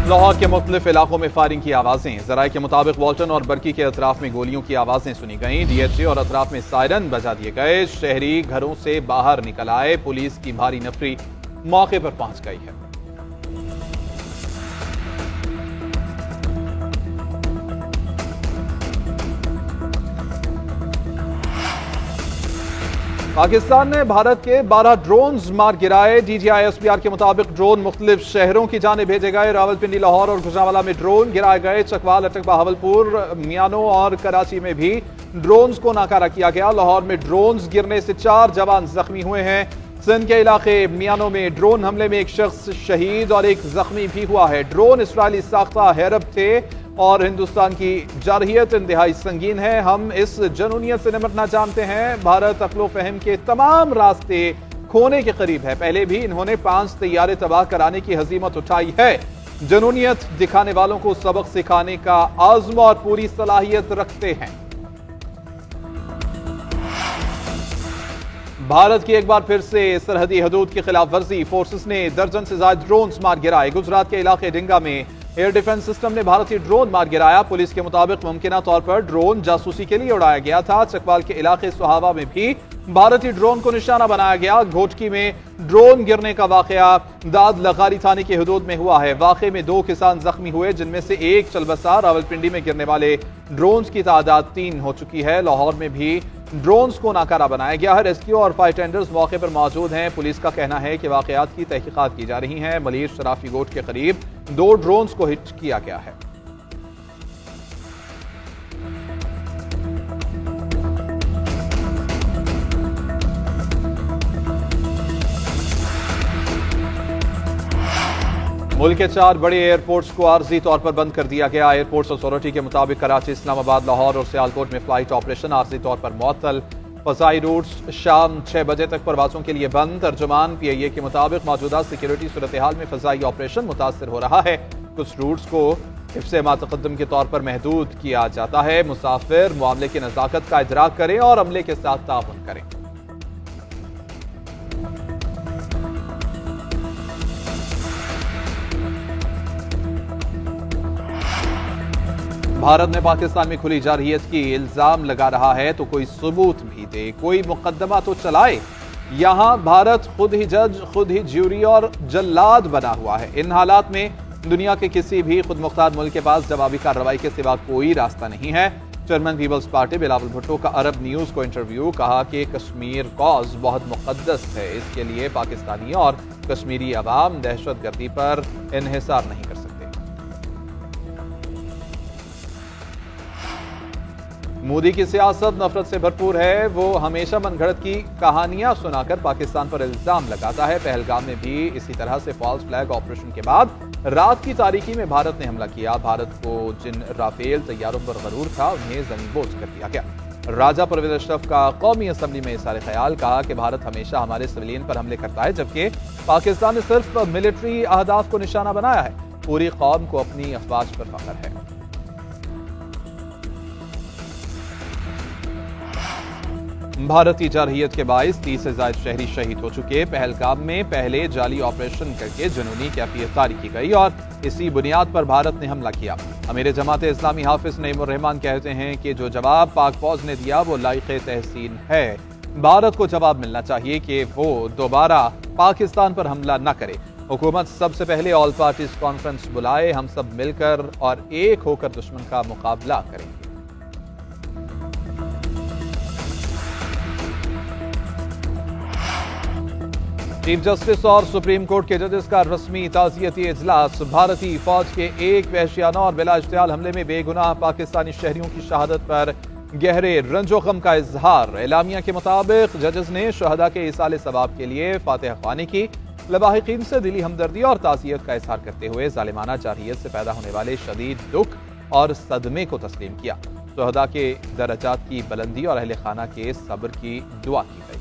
लाहौर के मुख्तलिफ इलाकों में फायरिंग की आवाजें। जराये के मुताबिक वाल्टन और बरकी के अतराफ में गोलियों की आवाजें सुनी गईं। DHA और अतराफ में सायरन बजा दिए गए। शहरी घरों से बाहर निकल आए। पुलिस की भारी नफरी मौके पर पहुंच गई है। पाकिस्तान ने भारत के 12 ड्रोन्स मार गिराए। DGI SPR के मुताबिक ड्रोन मुख्तलिफ शहरों की जाने भेजे गए। रावलपिंडी, लाहौर और गुजरांवाला में ड्रोन गिराए गए। चकवाल, अटक, बहावलपुर, मियानो और कराची में भी ड्रोन्स को नाकारा किया गया। लाहौर में ड्रोन्स गिरने से 4 जवान जख्मी हुए हैं। सिंध के इलाके मियानो में ड्रोन हमले में एक शख्स शहीद और एक जख्मी भी हुआ है। ड्रोन इसराइली साख्ता हैरब थे और हिंदुस्तान की जारहियत इंतहाई संगीन है। हम इस जनूनियत से निपटना जानते हैं। भारत अक्लो फहम के तमाम रास्ते खोने के करीब है। पहले भी इन्होंने 5 तैयारे तबाह कराने की हजीमत उठाई है। जनूनियत दिखाने वालों को सबक सिखाने का आज़्म और पूरी सलाहियत रखते हैं। भारत की एक बार फिर से सरहदी हदूद की खिलाफ वर्जी। फोर्सेस ने दर्जन से ज्यादा ड्रोन्स मार गिराए। गुजरात के इलाके डिंगा में एयर डिफेंस सिस्टम ने भारतीय ड्रोन मार गिराया। पुलिस के मुताबिक मुमकिना तौर पर ड्रोन जासूसी के लिए उड़ाया गया था। चकवाल के इलाके सुहावा में भी भारतीय ड्रोन को निशाना बनाया गया। घोटकी में ड्रोन गिरने का वाकया दाद लगारी थाने के हदूद में हुआ है। वाकये में 2 किसान जख्मी हुए, जिनमें से एक चलबसा। रावलपिंडी में गिरने वाले ड्रोन्स की तादाद 3 हो चुकी है। लाहौर में भी ड्रोन्स को नाकारा बनाया गया है। रेस्क्यू और फायर टेंडर्स मौके पर मौजूद हैं। पुलिस का कहना है कि वाकयात की तहकीकात की जा रही हैं। मलीर शराफी गोट के करीब 2 ड्रोन्स को हिट किया गया है। मुल्क के 4 बड़े एयरपोर्ट्स को आर्जी तौर पर बंद कर दिया गया। एयरपोर्ट्स अथॉरिटी के मुताबिक कराची, इस्लामाबाद, लाहौर और सियालकोट में फ्लाइट ऑपरेशन आर्जी तौर पर मुअत्तल। फजाई रूट्स शाम 6 बजे तक परवाजों के लिए बंद। तर्जुमान PIA के मुताबिक मौजूदा सिक्योरिटी सूरत हाल में फजाई ऑपरेशन मुतासर हो रहा है। कुछ रूट्स को हिफ्ज़े मा तक़द्दुम के तौर पर महदूद किया जाता है। मुसाफिर मामले की नज़ाकत का इदराक करें और अमले के साथ ताउन करें। भारत ने पाकिस्तान में खुली जारहियत की इल्जाम लगा रहा है तो कोई सबूत भी दे, कोई मुकदमा तो चलाए। यहां भारत खुद ही जज, खुद ही ज्यूरी और जल्लाद बना हुआ है। इन हालात में दुनिया के किसी भी खुद मुख्तार मुल्क के पास जवाबी कार्रवाई के सिवा कोई रास्ता नहीं है। Chairman peoples party Bilawal Bhutto का अरब न्यूज को इंटरव्यू। कहा कि कश्मीर कॉज बहुत मुकद्दस है, इसके लिए पाकिस्तानी और कश्मीरी अवाम दहशतगर्दी पर इन्हिसार नहीं कर सकते। मोदी की सियासत नफरत से भरपूर है। वो हमेशा मनगढ़ंत की कहानियां सुनाकर पाकिस्तान पर इल्जाम लगाता है। पहलगाम में भी इसी तरह से फॉल्स फ्लैग ऑपरेशन के बाद रात की तारीकी में भारत ने हमला किया। भारत को जिन राफेल तैयारों पर गरूर था उन्हें ज़मीनबोझ कर दिया गया। राजा परवेज अशरफ का कौमी असम्बली में इशारे ख्याल। कहा कि भारत हमेशा हमारे सिविलियन पर हमले करता है, जबकि पाकिस्तान ने सिर्फ मिलिट्री अहदाफ को निशाना बनाया है। पूरी कौम को अपनी अफवाज पर फख्र है। भारतीय जारहियत के बाइस 30 से ज्यादा शहरी शहीद हो चुके। पहलगाम में पहले जाली ऑपरेशन करके जुनूनी कैफियत तारी की गई और इसी बुनियाद पर भारत ने हमला किया। अमीर जमात इस्लामी हाफिज नईमुर रहमान कहते हैं कि जो जवाब पाक फौज ने दिया वो लायक तहसीन है। भारत को जवाब मिलना चाहिए कि वो दोबारा पाकिस्तान पर हमला न करे। हुकूमत सबसे पहले ऑल पार्टीज कॉन्फ्रेंस बुलाए, हम सब मिलकर और एक होकर दुश्मन का मुकाबला करेंगे। चीफ जस्टिस और सुप्रीम कोर्ट के जजेस का रस्मी ताज़ियती इजलास। भारतीय फौज के एक वहशियाना और बिला इश्तियाल हमले में बेगुनाह पाकिस्तानी शहरियों की शहादत पर गहरे रंजो गम का इजहार। एलामिया के मुताबिक जजेस ने शहदा के इसाले सवाब के लिए फातिहा ख्वानी की। लवाहिकीन से दिली हमदर्दी और ताज़ियत का इजहार करते हुए जालिमाना जारहियत से पैदा होने वाले शदीद दुख और सदमे को तस्लीम किया। शहदा के दर्जात की बुलंदी और अहले खाना के सब्र की दुआ की गई।